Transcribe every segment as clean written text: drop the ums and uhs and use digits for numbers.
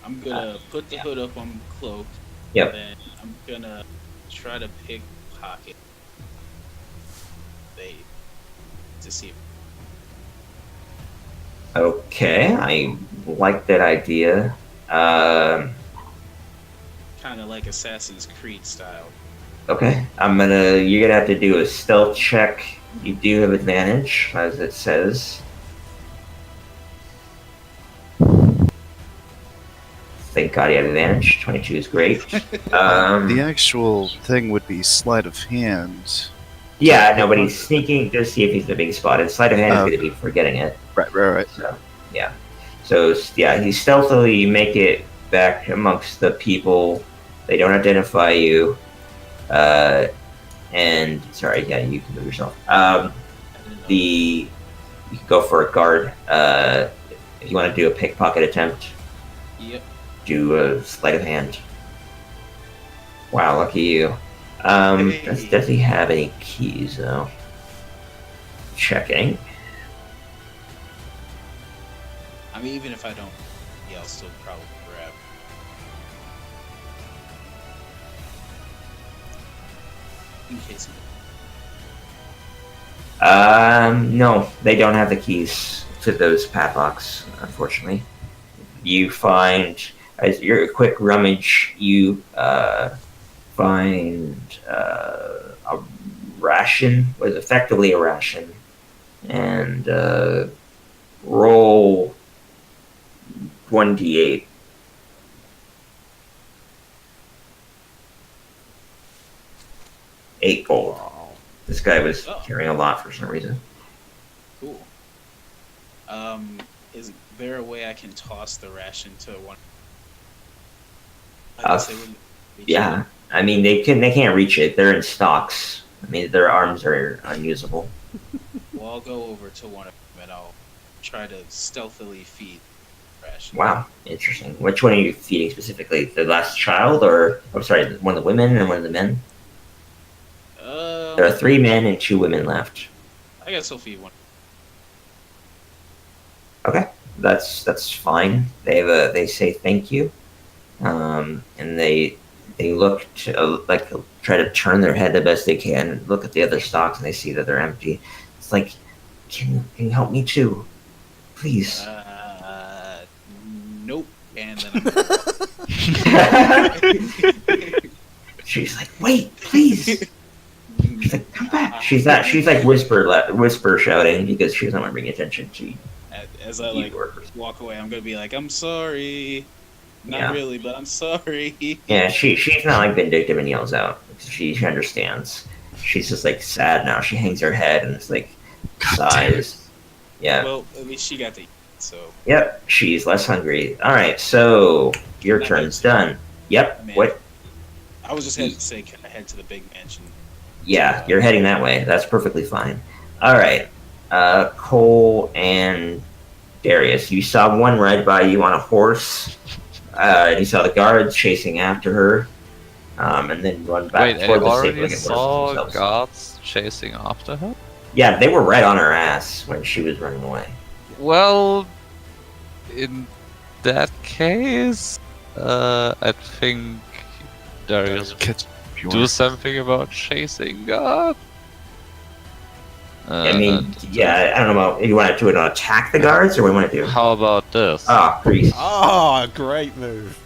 I'm gonna put the Yeah. hood up on the cloak, Yep. then I'm gonna try to pickpocket they to see if Okay, I like that idea. Um, kind of like Assassin's Creed style. okay, you're gonna have to do a stealth check. You do have advantage, as it says. Thank God you have advantage. 22 is great. The actual thing would be sleight of hand. Yeah, no, but he's sneaking to see if he's in the big spot. And sleight of hand is Oh, going to be forgetting it. Right. So, yeah. So, yeah, he stealthily make it back amongst the people. They don't identify you. And, sorry, yeah, you can move yourself. You can go for a guard. If you want to do a pickpocket attempt, Yep. do a sleight of hand. Wow, lucky you. Does he have any keys, though? Checking. I mean, even if I don't, yeah, I'll still probably grab. In case. No, they don't have the keys to those padlocks, unfortunately. You find, as your quick rummage, you find a ration, was effectively a ration, and roll 1d8. Eight gold. Wow. This guy was carrying a lot for some reason. Cool. Is there a way I can toss the ration to one? I guess they wouldn't reach Yeah, it. I mean they can't reach it. They're in stocks. I mean their arms are unusable. Well, I'll go over to one of them and I'll try to stealthily feed the ration. Wow, interesting. Which one are you feeding specifically? The last child, or I'm sorry, one of the women and one of the men? There are 3 men and 2 women left. I guess I'll feed one. Okay, that's fine. They say thank you, and they look to try to turn their head the best they can, look at the other stocks, and they see that they're empty. It's like, can you help me too, please? Nope. And then She's like, wait, please. She's like, come back. She's like whisper shouting because she doesn't want to bring attention to as I workers. walk away, I'm gonna be like, I'm sorry. Not really, but I'm sorry. Yeah, she's not like vindictive and yells out. She understands. She's just like sad now. She hangs her head and it's like sighs. Yeah. Well, at least she got to eat, so. Yep, she's less hungry. All right, so your turn's done. Yep. Man. What? I was just heading to say, can I head to the big mansion? Yeah, you're heading that way. That's perfectly fine. All right, Cole and Darius, you saw one ride by you on a horse. You saw the guards chasing after her, and then run back Wait, I toward the already stable. saw guards chasing after her? Yeah, they were right on her ass when she was running away. Well, in that case, I think Darius do something about chasing God. I mean, yeah, I don't know about if you want to do it on attack the guards or what you want to do. How about this? Ah, priest. Oh, great move.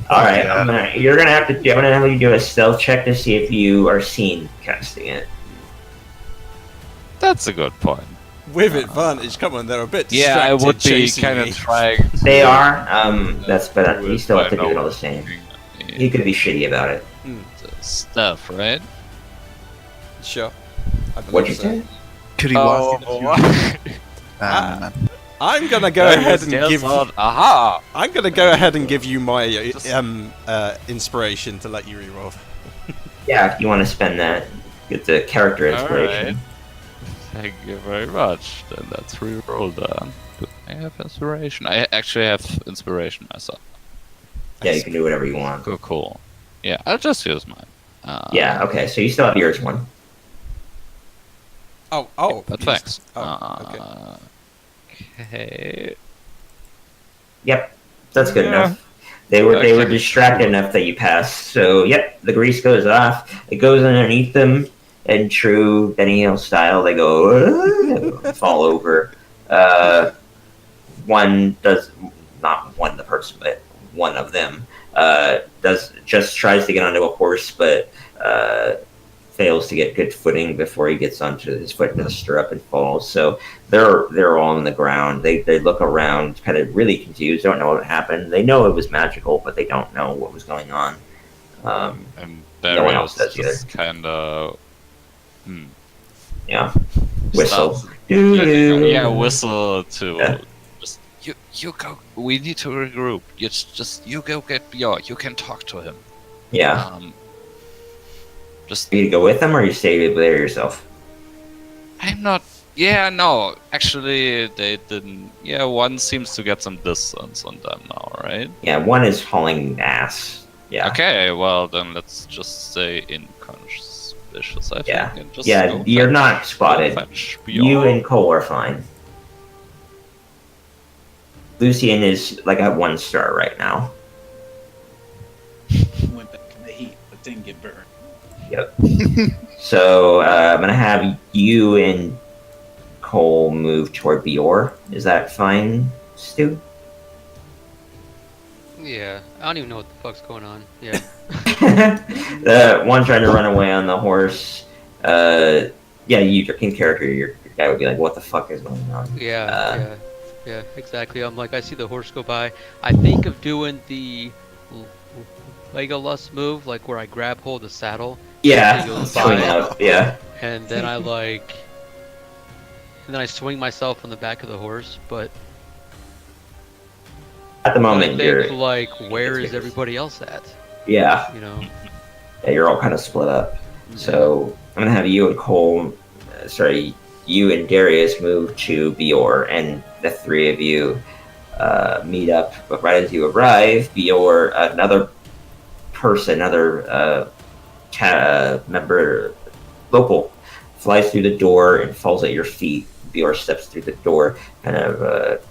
All right, you're gonna have to. I'm gonna have you do a stealth check to see if you are seen casting it. That's a good point. With advantage, come on, they're a bit Yeah, I would be chasing kind me. of trying. They are. That's but you still have to do it all the same. Yeah. You could be shitty about it. Stuff, right? Sure. I believe What'd you so. say? Could he walk I'm gonna go ahead and give. Aha! I'm gonna go ahead and give you my inspiration to let you reroll. Yeah, if you want to spend that, get the character inspiration. Alright. Thank you very much. Then let's re-roll that. Do I have inspiration? I actually have inspiration myself. Yeah, you can do whatever you want. Cool. Yeah, I'll just use mine. Yeah. Okay. So you still have yours one. Oh. But thanks. Oh, okay. Okay. Yep. That's good enough. They were Okay. distracted enough that you passed. So yep, the grease goes off. It goes underneath them, in true Benny Hill style. They go fall over. One does not one the person, but one of them tries to get onto a horse, but fails to get good footing before he gets onto his foot in the stirrup and falls. So they're all on the ground. They look around, kind of really confused, don't know what happened. They know it was magical, but they don't know what was going on. And No one else Darius does just kind of. Yeah, whistle. Starts- Doo-doo. Yeah, whistle to. Yeah. Just you go. We need to regroup. You go get Bjorn. You can talk to him. Yeah. Just You go with them, or you stay there yourself. I'm not. Yeah, no. Actually, they didn't. Yeah, one seems to get some distance on them now, right? Yeah, one is hauling ass. Yeah. Okay, well then let's just stay inconspicuous, I think. Yeah. And just Yeah, go you're fetch- not go spotted. fetch You Bjorn. and Cole are fine. Lucian is like at 1 star right now. Went back in the heat, but didn't get burned. Yep. So I'm gonna have you and Cole move toward Bior. Is that fine, Stu? Yeah, I don't even know what the fuck's going on. Yeah. The one trying to run away on the horse. Yeah, your king character, your guy would be like, "What the fuck is going on?" Yeah, exactly. I'm like, I see the horse go by. I think of doing the Legolas move, like where I grab hold of the saddle, Yeah, He goes swing by. out. Yeah, and then I swing myself on the back of the horse. But at the I moment think, you're. like, where is everybody else at? Yeah, You know? yeah, you're all kind of split up. So I'm gonna have you and Cole, you and Darius move to Bior, and the 3 of you meet up. But right as you arrive, Bior, another member, local, flies through the door and falls at your feet. Bior steps through the door, kind of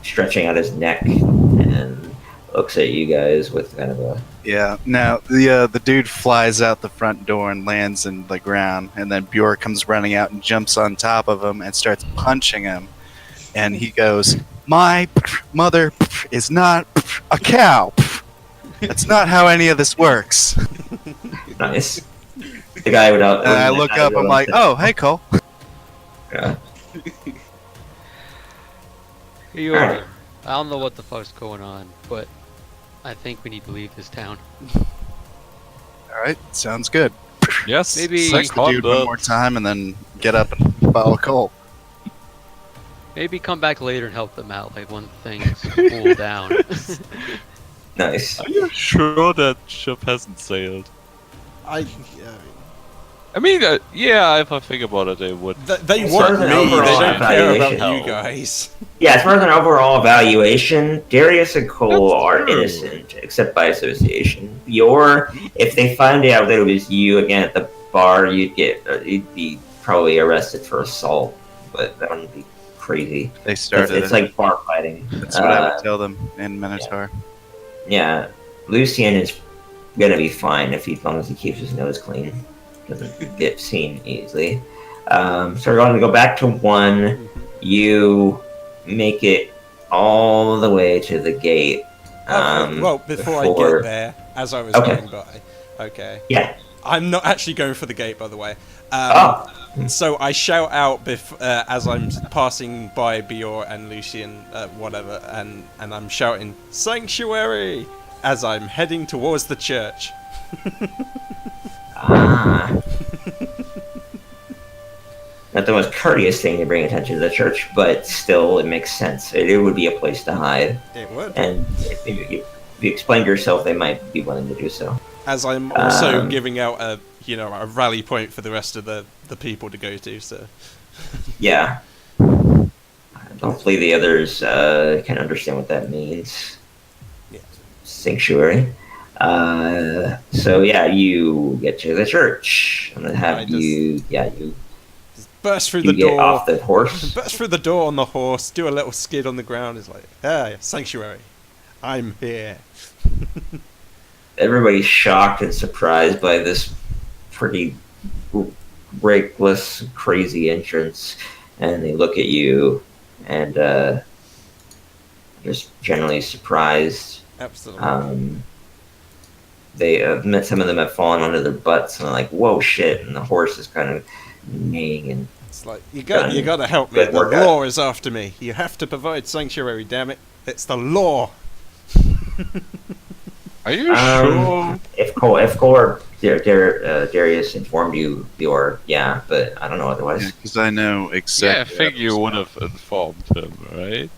stretching out his neck, and looks at you guys with kind of a. Yeah. Now the dude flies out the front door and lands in the ground, and then Bjork comes running out and jumps on top of him and starts punching him. And he goes, "My mother is not a cow. That's not how any of this works." Nice. The guy without. And I look up. I'm like, "Oh, hey, Cole." Yeah. Eeyore, Alright. I don't know what the fuck's going on, but I think we need to leave this town. All right, sounds good. Yes. Maybe- Punch the dude one more time, and then get up and follow Cole. Maybe come back later and help them out, like when things cool down. Nice. Are you sure that ship hasn't sailed? I I mean, yeah, if I think about it, they would. they As want far as me. an They overall don't care about evaluation- you guys. Yeah, as far as an overall evaluation, Darius and Cole That's are true. innocent, except by association. If they find out that it was you again at the bar, you'd be probably arrested for assault, but that wouldn't be crazy. They It's, started. it's like bar fighting. That's what I would tell them in Minotaur. Yeah, Lucian is gonna be fine as long as he keeps his nose clean. Doesn't get seen easily. So we're going to go back to 1. You make it all the way to the gate. Well, before I get there, as I was Okay. going by, okay. Yeah. I'm not actually going for the gate, by the way. Oh. So I shout out as I'm passing by Bior and Lucian, whatever, and I'm shouting "Sanctuary" as I'm heading towards the church. Ah. Not the most courteous thing to bring attention to the church, but still, it makes sense. It would be a place to hide. It would. And if you explain yourself, they might be willing to do so. As I'm also Um, giving out a rally point for the rest of the people to go to. So Yeah. Hopefully the others can understand what that means. Yeah. Sanctuary. So yeah, you get to the church. I'm gonna have Right, you burst through you the get door. off the horse. Burst through the door on the horse. Do a little skid on the ground. It's like, sanctuary. I'm here. Everybody's shocked and surprised by this pretty reckless, crazy entrance, and they look at you and just generally surprised. Absolutely. They met some of them have fallen onto their butts and are like, "Whoa, shit!" And the horse is kind of neighing and It's like you got to help me. Good The workout. law is after me. You have to provide sanctuary. Damn it! It's the law. Are you sure? If Cole or Darius informed you, yeah, but I don't know otherwise. Because I know Yeah, I exactly. think you would have informed him, right?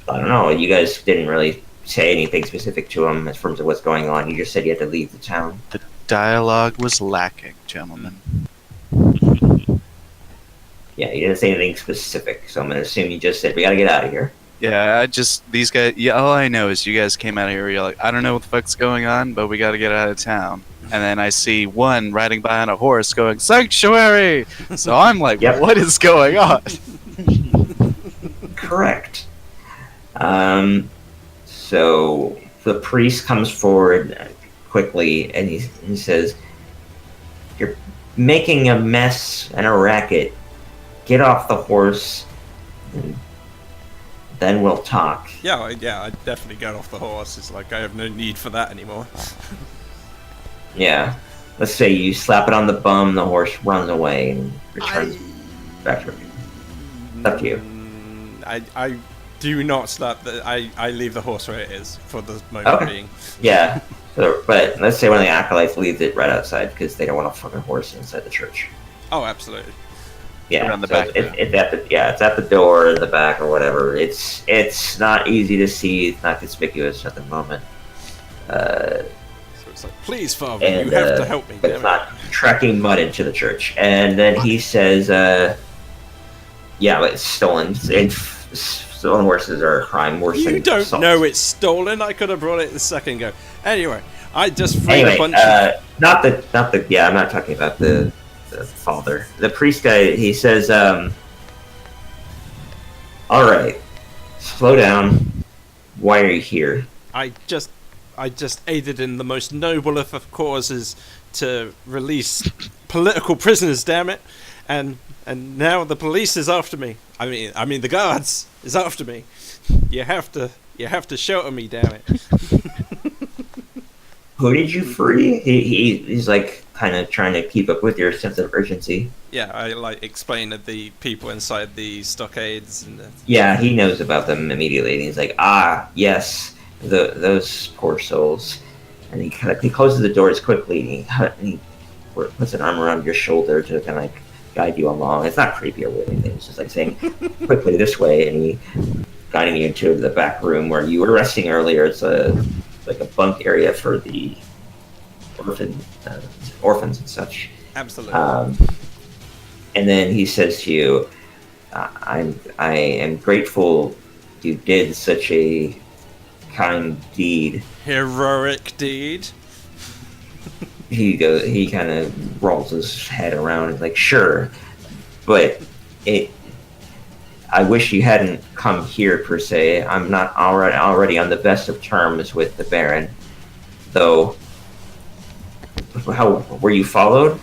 I don't know. You guys didn't really say anything specific to him in terms of what's going on. You just said you had to leave the town. The dialogue was lacking, gentlemen. Yeah, you didn't say anything specific, so I'm gonna assume you just said we gotta get out of here. Yeah, these guys. Yeah, all I know is you guys came out of here. You're like, I don't know what the fuck's going on, but we got to get out of town. And then I see one riding by on a horse going sanctuary. So I'm like, Yep. what is going on? Correct. So the priest comes forward quickly and he says, "You're making a mess and a racket. Get off the horse, and then we'll talk." Yeah, I definitely got off the horse. It's like I have no need for that anymore. Yeah. Let's say you slap it on the bum, the horse runs away and returns back to it. It's up to you. I do not slap the. I leave the horse where it is for the moment Okay. being. Yeah. So, but let's say one of the acolytes leaves it right outside because they don't want a fucking horse inside the church. Oh, absolutely. Yeah, Around the so back, It's at the it's at the door in the back or whatever. It's not easy to see. It's not conspicuous at the moment. So it's like, please, Father, And you have to help me. but Damn it's it. not tracking mud into the church. And then he says, "Yeah, but it's stolen. Stolen horses are a crime worse You than don't assault." know it's stolen. I could have brought it a second ago. Anyway, I just freed Anyway, a bunch of. not the. Yeah, I'm not talking about the father. The priest guy. He says, "All right, slow down. Why are you here?" I just aided in the most noble of causes to release political prisoners. Damn it, and now the police is after me. I mean the guards is after me. You have to shelter me. Damn it. Who did you free? He's like kind of trying to keep up with your sense of urgency. Yeah, I like explain to the people inside the stockades and. Yeah, he knows about them immediately. And he's like, "Ah, yes, those poor souls." And he closes the doors quickly. And he puts an arm around your shoulder to kind of like guide you along. It's not creepy or anything. It's just like saying, "Quickly this way," and he guiding you into the back room where you were resting earlier. It's like a bunk area for the orphans and such. Absolutely. And then he says to you, I am grateful you did such a kind deed." Heroic deed. He kind of rolls his head around and like, "Sure, but I wish you hadn't come here per se. I'm not already on the best of terms with the Baron, though. How were you followed?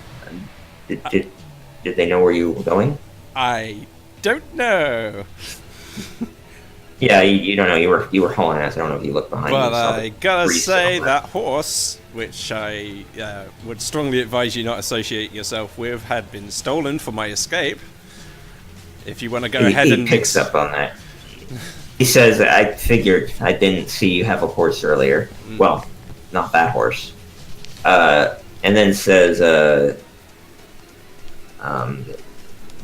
Did they know where you were going?" I don't know, Yeah, you don't know. You were hauling ass. I don't know if you looked behind you. but and saw I the gotta priest say somewhere. that horse, which I would strongly advise you not associate yourself with, had been stolen for my escape. If you want to go ahead He and picks up on that. He says, "I figured. I didn't see you have a horse earlier. Well, not that horse." And then says,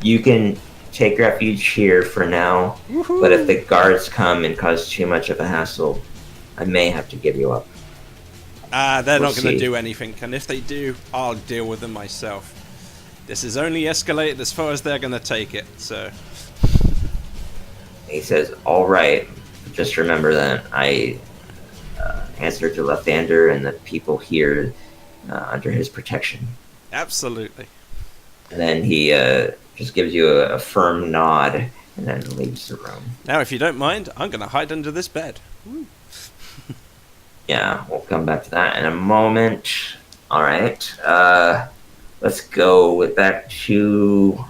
"You can take refuge here for now, but if the guards come and cause too much of a hassle, I may have to give you up." they're We'll not going to see. do anything, and if they do, I'll deal with them myself. This is only escalated as far as they're going to take it, so. He says, "All right, just remember that I answer to Lathander and the people here under his protection." Absolutely. And then he just gives you a firm nod and then leaves the room. Now, if you don't mind, I'm going to hide under this bed. Yeah, we'll come back to that in a moment. All right. Let's go with back to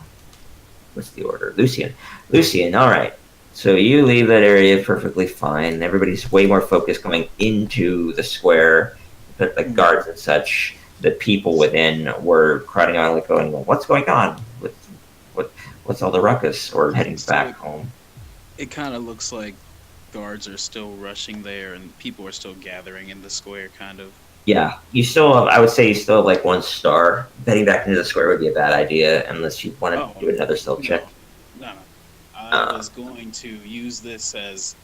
what's the order? Lucian. Lucian. All right. So you leave that area perfectly fine. Everybody's way more focused going into the square, but like guards and such. The people within were crowding out, like going, well, "What's going on? What's all the ruckus?" Or heading back home. It kind of looks like guards are still rushing there and people are still gathering in the square, kind of. Yeah, you still have, I would say you still have like 1 star. Heading back into the square would be a bad idea unless you want to do another stealth check. No. I was going to use this as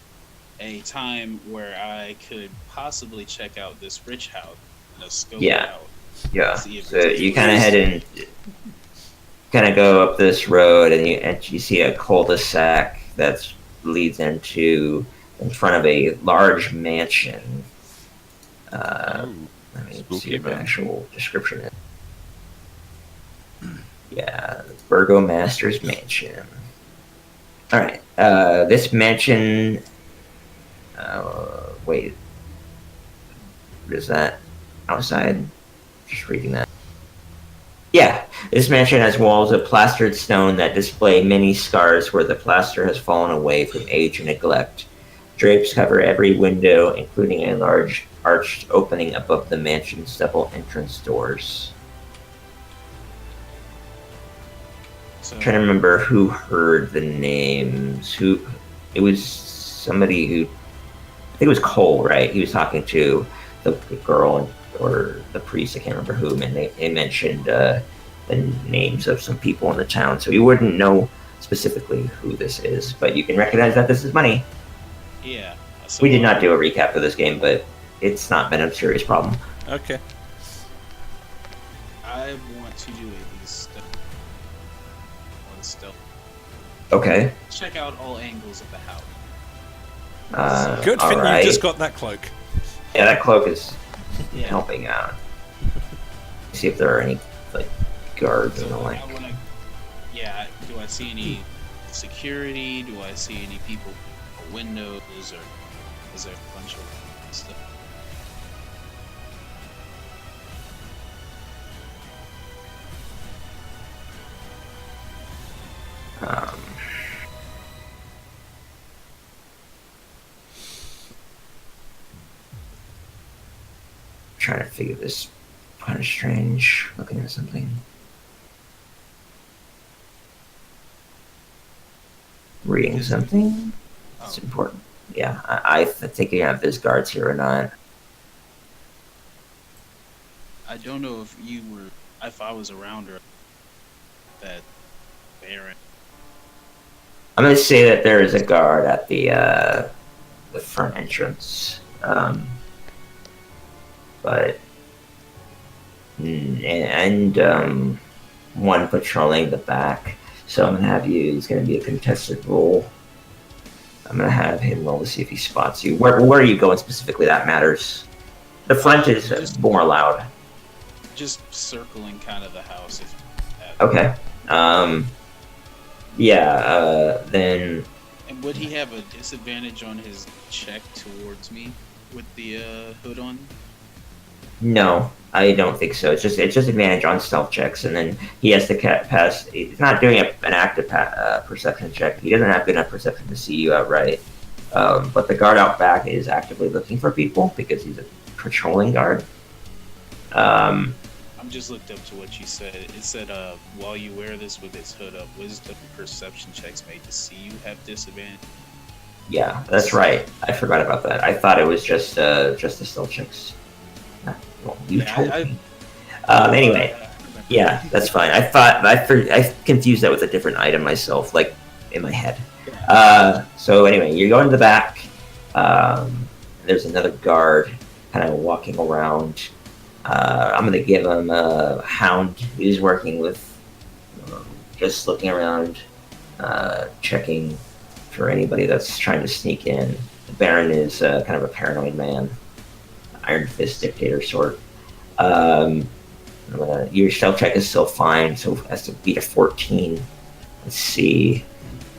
a time where I could possibly check out this rich house. Scope it out. Yeah. See if So it's you kind of head in, kind of go up this road, and you see a cul-de-sac that leads in front of a large mansion. Let me Spooky see what the mansion. actual description is. Yeah, Burgomaster's Mansion. All right. This mansion. Wait. What is that? Outside? Just reading that. Yeah, this mansion has walls of plastered stone that display many scars where the plaster has fallen away from age and neglect. Drapes cover every window, including a large arched opening above the mansion's double entrance doors. So, I'm trying to remember who heard the names. It was somebody who, I think it was Cole, right? He was talking to the girl or the priest. I can't remember whom, and they mentioned the names of some people in the town. So you wouldn't know specifically who this is, but you can recognize that this is money. yeah. So, We did not do a recap for this game, but it's not been a serious problem. Okay. I want to do a stealth. One stealth. Okay. Check out all angles of the house. Good all thing right. you just got that cloak. Yeah, that cloak is Yeah. helping out. See if there are any like guards and the So like. I wanna, yeah. Do I see any security? Do I see any people or windows, or is there a bunch of stuff? Um, trying to figure this kind of strange. Looking at something. Reading something. It's Oh, important. Yeah, I think you have there's guards here or not. I don't know if I was around or that Baron. I'm gonna say that there is a guard at the front entrance, but one patrolling the back. So I'm gonna have you. It's gonna be a contested roll. I'm gonna have him roll to see if he spots you. Where are you going specifically? That matters. The front is Just- more loud. Just circling kind of the house. Okay. Yeah. Then And would he have a disadvantage on his check towards me with the hood on? no, I don't think so. It's just advantage on stealth checks, and then he has to pass. He's not doing an active perception check. He doesn't have good enough perception to see you outright. But the guard out back is actively looking for people because he's a patrolling guard. I'm just looked up to what you said. It said, while you wear this with its hood up, wisdom perception checks made to see you have disadvantage. Yeah, that's right. I forgot about that. I thought it was just the stealth checks. Well, you Yeah, told I- me. Anyway, yeah, that's fine. I confused that with a different item myself, like in my head. So anyway, you're going to the back. There's another guard kind of walking around. I'm gonna give him a hound. He's working with, just looking around, checking for anybody that's trying to sneak in. The Baron is kind of a paranoid man, Iron Fist dictator sort. Your stealth check is still fine, so it has to beat a 14. Let's see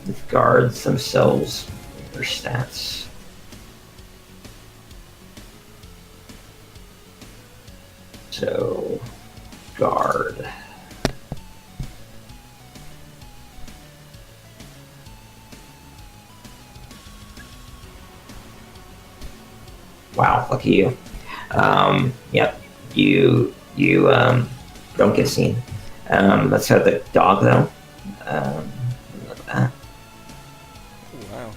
the guards themselves, their stats. So, guard. Wow, lucky you. Yep, you don't get seen. Let's have the dog though. Look at that. Oh, wow.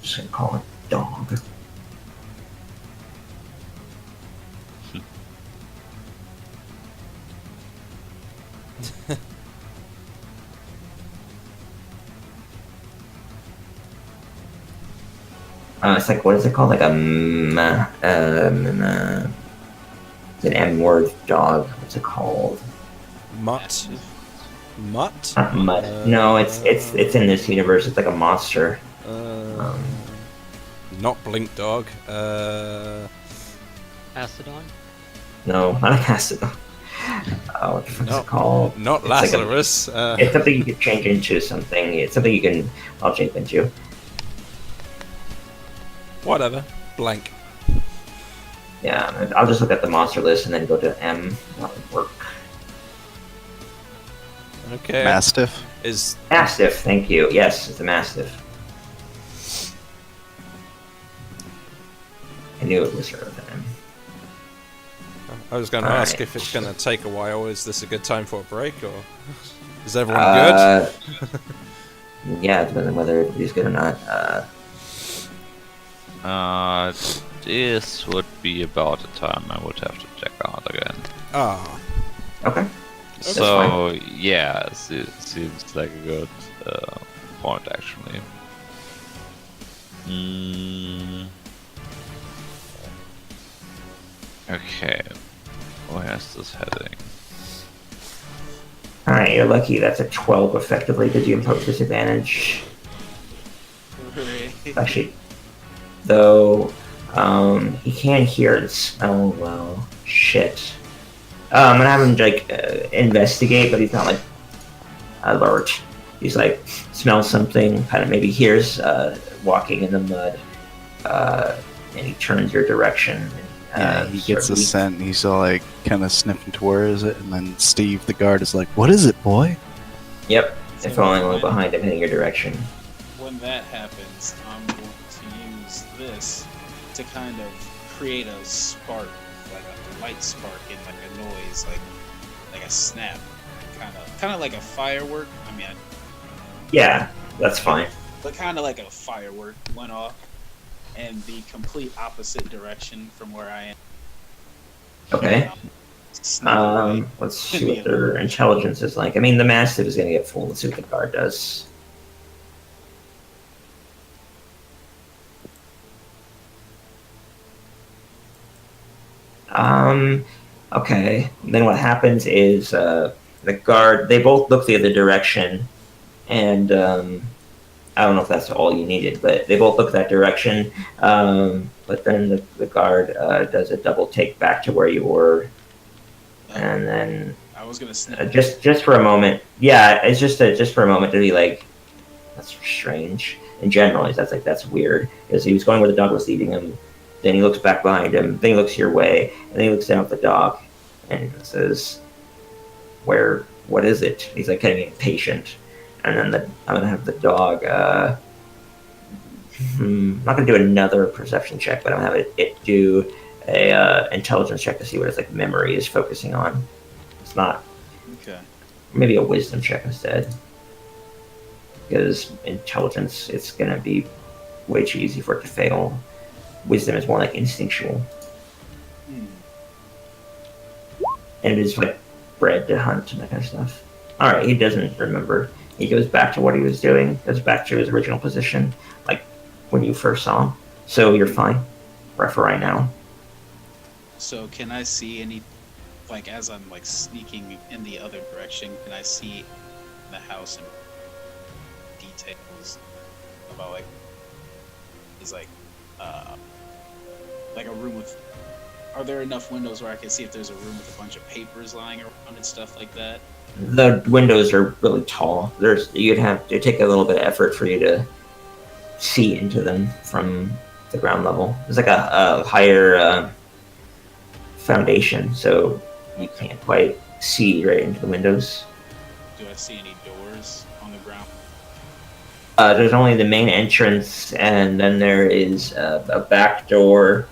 Just gonna call it dog. It's like, what is it called? Like a it's an M word dog. What's it called? Mutt. Mutt? Not mud. No, it's in this universe. It's like a monster. Not Blink Dog. Mastodon? No, not a Mastodon. Oh, what the fuck is it called? Not It's like a- Lazarus. It's something you can change into something. It's something you can. I'll change into. Whatever. Blank. Yeah, I'll just look at the monster list and then go to M. That would work. Okay. Mastiff. Is Mastiff, thank you. Yes, it's a Mastiff. I knew it was her then. I was going to Alright. ask if it's going to take a while. Is this a good time for a break, or is everyone good? Yeah, depending on whether he's good or not. This would be about the time I would have to check out again. Ah, Okay. So yeah, it seems like a good point actually. Okay, where's this heading? Alright, you're lucky. That's a 12 effectively. Did you impose disadvantage? Actually, though, he can't hear and smell well. Shit. I'm gonna have him, like, investigate, but he's not, like, alert. He's, like, smells something, kind of maybe hears, walking in the mud, and he turns your direction. Yeah, he gets a sort of- scent. And he's all like kind of sniffing towards it, and then Steve, the guard, is like, "What is it, boy?" Yep, and following along behind him, heading your direction. When that happens, I'm going to use this to kind of create a spark, like a light spark in like a noise, like a snap, kind of like a firework. I mean, Yeah, that's fine. but kind of like a firework went off, in the complete opposite direction from where I am. Okay. Sneak away. Let's see what their intelligence is like. I mean, the Mastiff is going to get full. Let's see what the guard does. Okay. Then what happens is the guard, they both look the other direction, and I don't know if that's all you needed, but they both look that direction. But then the guard does a double take back to where you were, and then I was gonna snap. just for a moment. Yeah, it's just for a moment to be like, that's strange. In general, that's weird because he was going where the dog was leading him. Then he looks back behind him. Then he looks your way, and then he looks down at the dog, and says, what is it?" He's like getting impatient, and then I'm gonna have the dog. I'm not gonna do another perception check, but I'm gonna have it do a intelligence check to see what its like memory is focusing on. It's not. Okay. Maybe a wisdom check instead. Because intelligence, it's gonna be way too easy for it to fail. Wisdom is more like instinctual. Hmm. And it is like bred to hunt and that kind of stuff. Alright, he doesn't remember. He goes back to what he was doing, goes back to his original position, like when you first saw him. So you're fine. For right now. So can I see any, like as I'm like sneaking in the other direction, can I see the house and details about like is like a room with, are there enough windows where I can see if there's a room with a bunch of papers lying around and stuff like that? The windows are really tall. It'd take a little bit of effort for you to see into them from the ground level. There's like a higher foundation, so you can't quite see right into the windows. Do I see any doors on the ground? There's only the main entrance, and then there is a back door,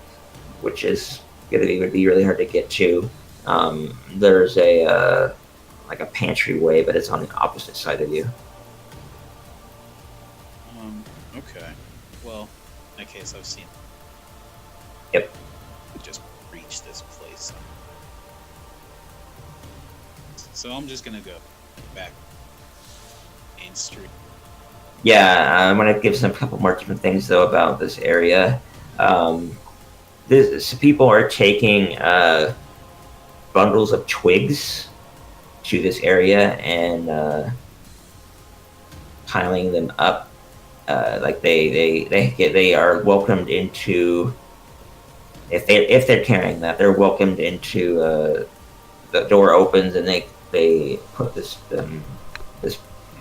which is would be really hard to get to. There's a like a pantry way, but it's on the opposite side of you. Okay. Well, in that case, I've seen. Yep. Just reach this place. So I'm just gonna go back Main Street. Yeah, I'm gonna give some couple more different things though about this area. So people are taking bundles of twigs to this area and piling them up. Like they are welcomed into. If they're carrying that, they're welcomed into. The door opens and they put this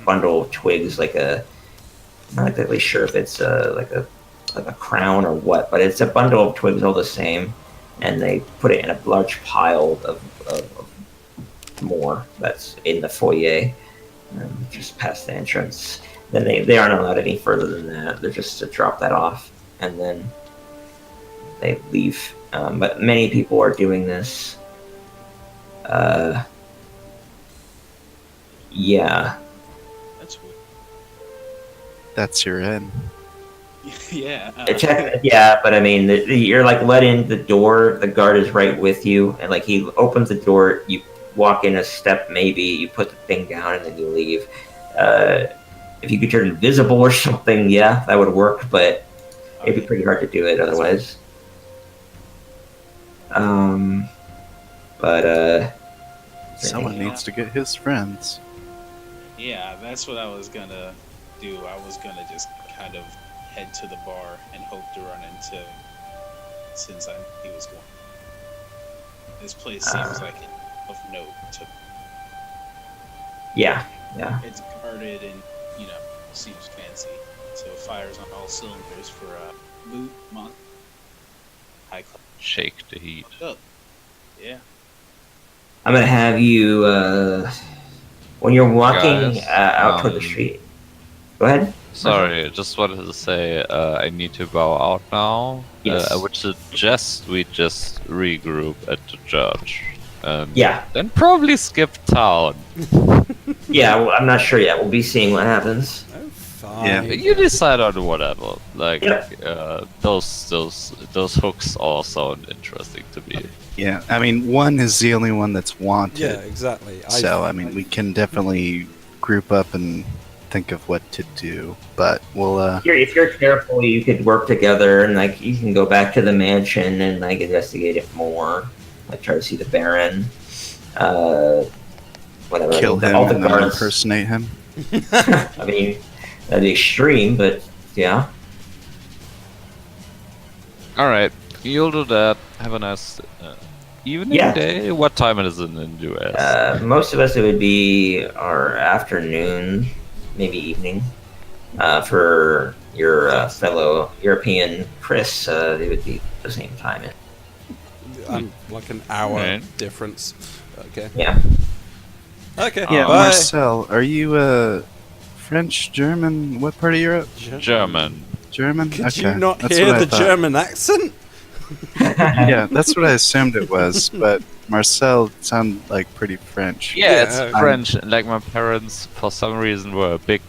bundle of twigs like a. I'm not exactly sure if it's like a crown or what, but it's a bundle of twigs all the same, and they put it in a large pile of more that's in the foyer, just past the entrance. Then they aren't allowed any further than that. They're just to drop that off, and then they leave. But many people are doing this. Yeah. That's weird. That's your end. Yeah. Yeah, but I mean, you're like let in the door. The guard is right with you, and like he opens the door. You walk in a step, maybe you put the thing down, and then you leave. If you could turn invisible or something, yeah, that would work. But it'd be pretty hard to do it otherwise. Someone needs to get his friends. Yeah, that's what I was gonna do. I was gonna just kind of head to the bar and hope to run into, since I knew he was going. This place seems like it of note. Yeah. It's guarded and seems fancy. So it fires on all cylinders for a boot month. High class. Shake the heat. Up. Yeah. I'm gonna have you when you're walking Guys, out toward the street. Go ahead. Sorry, just wanted to say I need to bow out now. Yes. I would suggest we just regroup at the church. Yeah. Then probably skip town. Yeah, well, I'm not sure yet. We'll be seeing what happens. Oh, fine. Yeah. You decide on whatever. Like Yep. those hooks all sound interesting to me. Yeah, I mean, one is the only one that's wanted. Yeah, exactly. So, I mean, we can definitely group up and think of what to do. But we'll, If you're careful, you could work together, and like you can go back to the mansion and like investigate it more. Like try to see the Baron. Whatever. kill him All the and then guards. impersonate him. I mean, that'd be extreme, but yeah. Alright, you'll do that. Have a nice evening, Yeah. day? What time is it in the US? Most of us, it would be our afternoon, maybe evening. For your fellow European Chris, it would be the same time. Like an hour Right. difference. Okay. Yeah. Okay. Yeah, bye. Marcel, are you French, German? What part of Europe? German. German? Could Okay, you not that's hear what I the thought. German accent? Yeah, that's what I assumed it was, but Marcel sounded like pretty French. Yeah, Yeah, it's I'm- French. Like my parents, for some reason, were big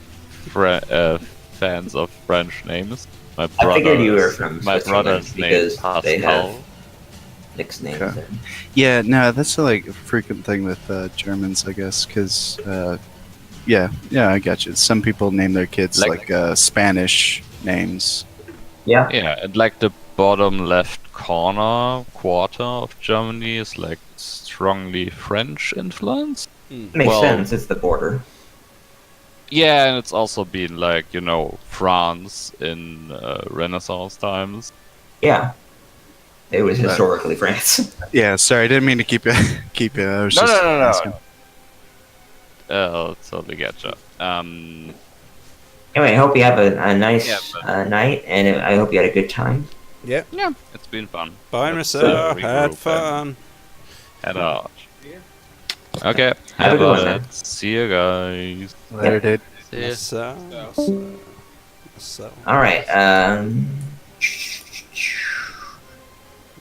fans of French names. My I figured you were brother's- from my Switzerland brother's name because is they have Pascal. mixed names. Okay. there. Yeah, no, that's like a frequent thing with Germans, I guess, because yeah, I got you. Some people name their kids Like- like Spanish names. Yeah. Yeah, and like the bottom left quarter of Germany is like strongly French influence. Makes Well- sense. It's the border. Yeah, and it's also been like France in Renaissance times. Yeah. It was Right. historically France. Yeah, sorry, I didn't mean to keep you. Keep you. I was No, just no. Totally getcha. Anyway, I hope you have a nice Yeah, night, and I hope you had a good time. Yeah, it's been fun. Bye, Let's, Marcel. regroup Had and fun. head out. Okay, Have a good one, man. see you guys. Later, dude. See ya. So. All right.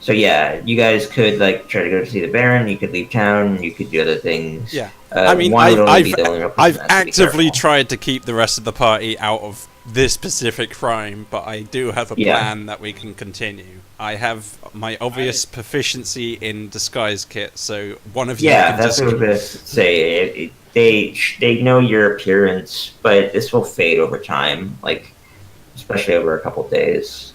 So yeah, you guys could like try to go to see the Baron. You could leave town. You could do other things. Yeah. I mean, Juan would only I've be the only real person I've that has to be actively careful. tried to keep the rest of the party out of this specific crime, but I do have a Yeah. plan that we can continue. I have my obvious proficiency in disguise kit, so one of you Yeah, can that's just. what I was gonna say. They know your appearance, but this will fade over time, like especially over a couple days.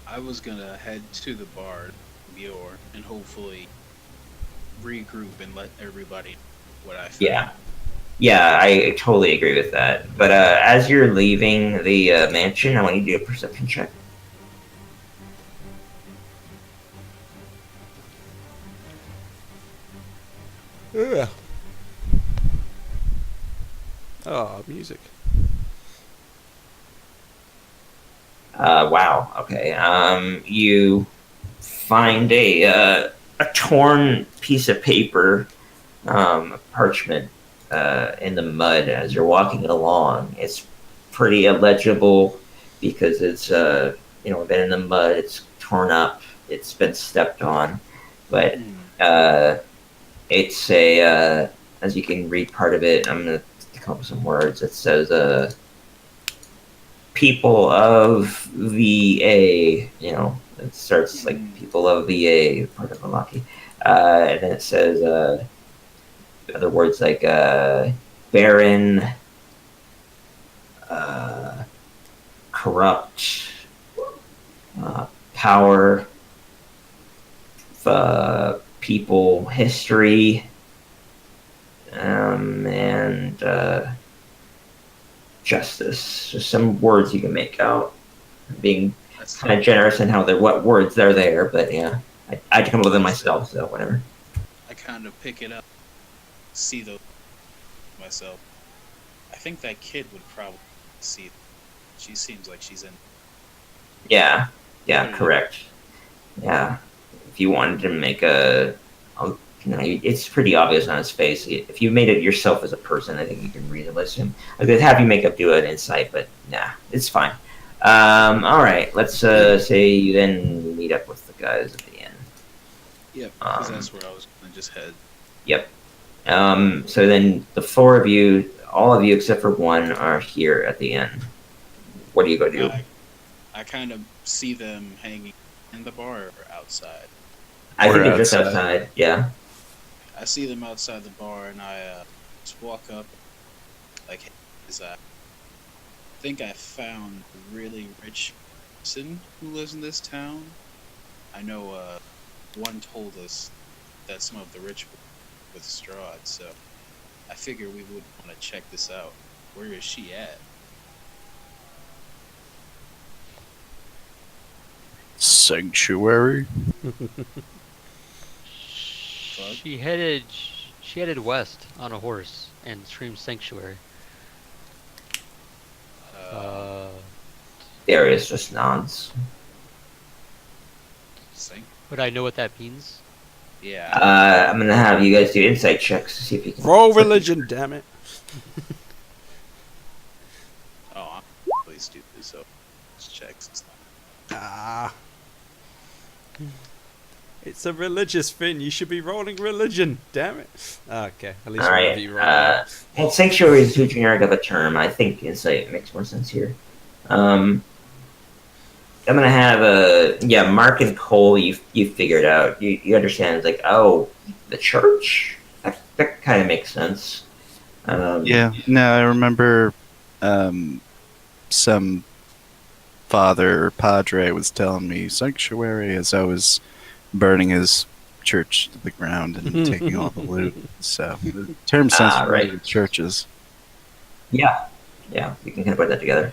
I was gonna head to the bar, Bjorn, and hopefully regroup and let everybody know what I found. Yeah. Yeah, I totally agree with that. But as you're leaving the mansion, I want you to do a perception check. Ugh. Oh, music. Wow. Okay. You find a torn piece of paper, parchment, in the mud as you're walking along. It's pretty illegible because it's been in the mud. It's torn up. It's been stepped on, but it's a as you can read part of it. I'm gonna come up with some words. It says people of VA, it starts like people of VA, part of Malaki. And then it says other words like barren, corrupt, power, people, history, and justice. Just some words you can make out. Being That's kind of generous in what words they're there, but yeah, I had to come up with them myself, so whatever. I kind of pick it up, see those myself. I think that kid would probably see it. She seems like she's in. Yeah, correct. Yeah, if you wanted to make it's pretty obvious on his face. If you made it yourself as a person, I think you can reasonably assume. I could have you make up do an insight, but nah, it's fine. All right, let's say you then meet up with the guys at the end. Yep, because that's where I was gonna just head. Yep. So then the four of you, all of you except for one, are here at the end. What do you go do? I kind of see them hanging in the bar or outside. I think We're they're just outside. outside. Yeah. I see them outside the bar, and I just walk up, like, hey, I think I found a really rich person who lives in this town. I know one told us that some of the rich were with Strahd, so I figure we would want to check this out. Where is she at? Sanctuary. She headed west on a horse and screamed sanctuary. Darius just nods. Sing? Would I know what that means? Yeah. I'm gonna have you guys do insight checks to see if you can Roll religion, damn it. Oh, I'm really stupid, so just checks. Ah. It's a religious thing. You should be rolling religion. Damn it. Okay, at least All one of right. you roll. Well, sanctuary is too generic of a term. I think insight makes more sense here. I'm gonna have Mark and Cole. You figured out. You understand? It's like, oh, the church. That kind of makes sense. Yeah, no, I remember some father or padre was telling me sanctuary as I was burning his church to the ground and taking all the loot. So the term sounds familiar with churches. Yeah, you can kind of put that together.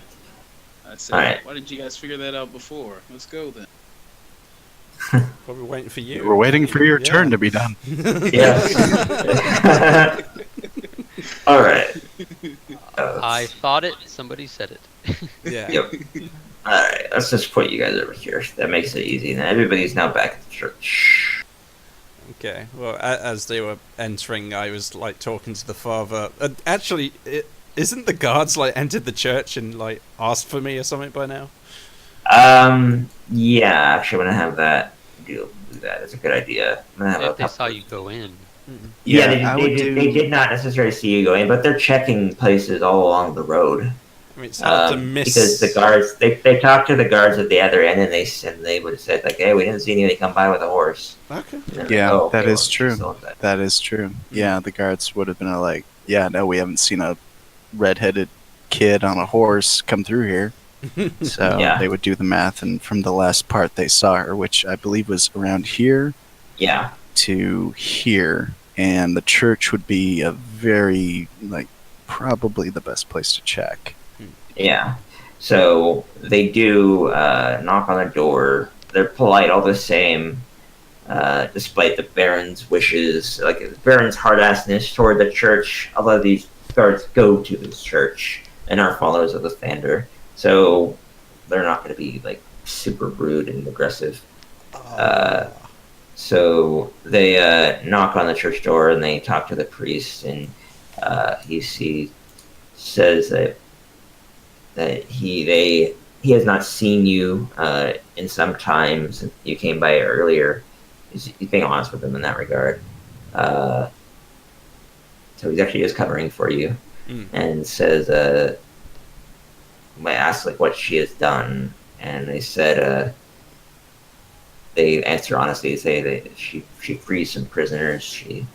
That's it. Alright. Why didn't you guys figure that out before? Let's go then. Probably waiting for you. We're waiting for your Yeah. turn to be done. Yes. All right. I thought it. Somebody said it. Yeah. Yep. Alright, let's just put you guys over here. That makes it easy. And everybody's now back at the church. Okay. Well, as they were entering, I was like talking to the father. Actually, isn't the guards like entered the church and like asked for me or something by now? Yeah, actually, I'm gonna have that do that. It's a good idea. I'm gonna have If a they couple- saw you go in. Yeah, I would they did not necessarily see you go in, but they're checking places all along the road. I mean, it's hard to miss. Because the guards, they talked to the guards at the other end, and they would have said like, "Hey, we didn't see anybody come by with a horse." Okay. And they're Yeah, like, "Oh, that okay, is well, true. still in that." That is true. Yeah, the guards would have been like, yeah, no, we haven't seen a red-headed kid on a horse come through here. So Yeah. they would do the math, and from the last part they saw her, which I believe was around here Yeah, to here, and the church would be a very, like, probably the best place to check. yeah. So they do knock on the door. They're polite all the same, despite the Baron's wishes, like the Baron's hard-assness toward the church. A lot of these guards go to this church and are followers of the Thander, so they're not going to be like super rude and aggressive. So they knock on the church door and they talk to the priest, and he says that he has not seen you in some time since you came by earlier. He's being honest with him in that regard. So he's actually just covering for you, and says, I asked like what she has done, and they said they answer honestly. They say that she frees some prisoners. She